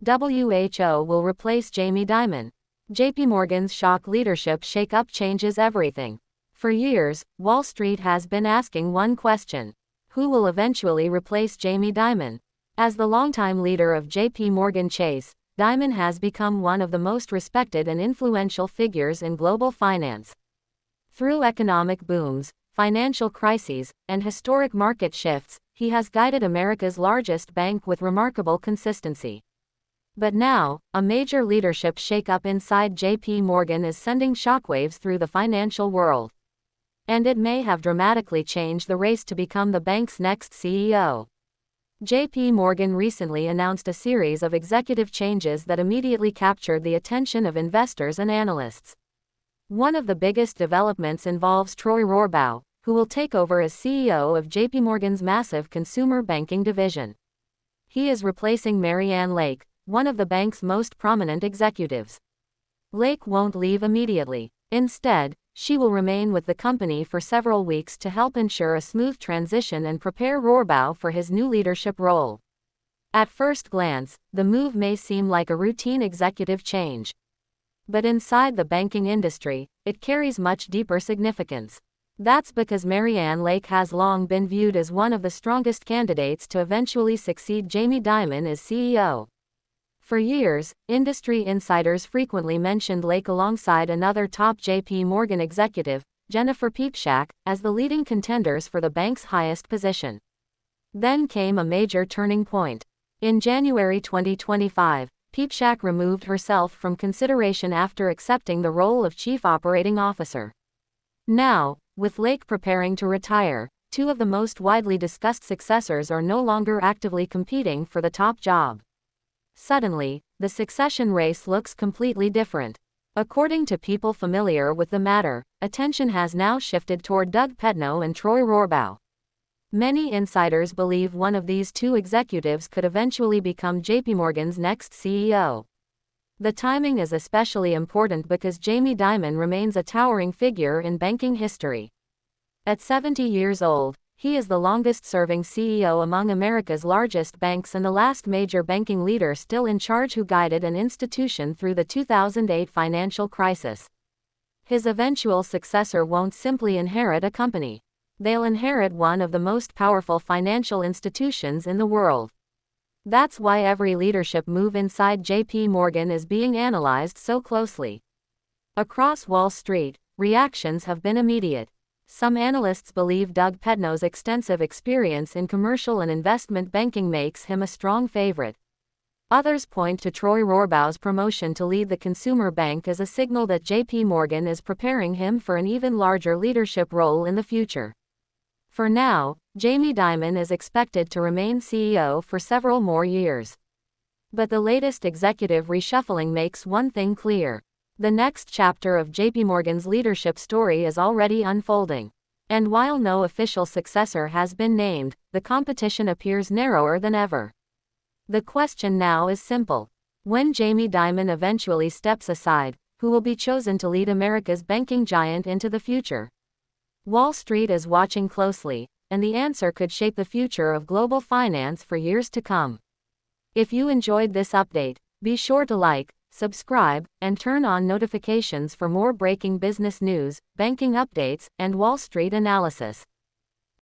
WHO will replace Jamie Dimon. JPMorgan's shock leadership shakeup changes everything. For years, Wall Street has been asking one question: who will eventually replace Jamie Dimon? As the longtime leader of JPMorgan Chase, Dimon has become one of the most respected and influential figures in global finance. Through economic booms, financial crises, and historic market shifts, he has guided America's largest bank with remarkable consistency. But now, a major leadership shakeup inside JP Morgan is sending shockwaves through the financial world. And it may have dramatically changed the race to become the bank's next CEO. JP Morgan recently announced a series of executive changes that immediately captured the attention of investors and analysts. One of the biggest developments involves Troy Rohrbaugh, who will take over as CEO of JP Morgan's massive consumer banking division. He is replacing Marianne Lake, one of the bank's most prominent executives. Lake won't leave immediately. Instead, she will remain with the company for several weeks to help ensure a smooth transition and prepare Rohrbaugh for his new leadership role. At first glance, the move may seem like a routine executive change. But inside the banking industry, it carries much deeper significance. That's because Marianne Lake has long been viewed as one of the strongest candidates to eventually succeed Jamie Dimon as CEO. For years, industry insiders frequently mentioned Lake alongside another top JP Morgan executive, Jennifer Piepszak, as the leading contenders for the bank's highest position. Then came a major turning point. In January 2025, Piepszak removed herself from consideration after accepting the role of Chief Operating Officer. Now, with Lake preparing to retire, two of the most widely discussed successors are no longer actively competing for the top job. Suddenly, the succession race looks completely different. According to people familiar with the matter, attention has now shifted toward Doug Petno and Troy Rohrbaugh. Many insiders believe one of these two executives could eventually become JPMorgan's next CEO. The timing is especially important because Jamie Dimon remains a towering figure in banking history. At 70 years old, he is the longest-serving CEO among America's largest banks and the last major banking leader still in charge who guided an institution through the 2008 financial crisis. His eventual successor won't simply inherit a company. They'll inherit one of the most powerful financial institutions in the world. That's why every leadership move inside JP Morgan is being analyzed so closely. Across Wall Street, reactions have been immediate. Some analysts believe Doug Petno's extensive experience in commercial and investment banking makes him a strong favorite. Others point to Troy Rohrbaugh's promotion to lead the consumer bank as a signal that JP Morgan is preparing him for an even larger leadership role in the future. For now, Jamie Dimon is expected to remain CEO for several more years. But the latest executive reshuffling makes one thing clear. The next chapter of JP Morgan's leadership story is already unfolding. And while no official successor has been named, the competition appears narrower than ever. The question now is simple. When Jamie Dimon eventually steps aside, who will be chosen to lead America's banking giant into the future? Wall Street is watching closely, and the answer could shape the future of global finance for years to come. If you enjoyed this update, be sure to like, subscribe, and turn on notifications for more breaking business news, banking updates, and Wall Street analysis.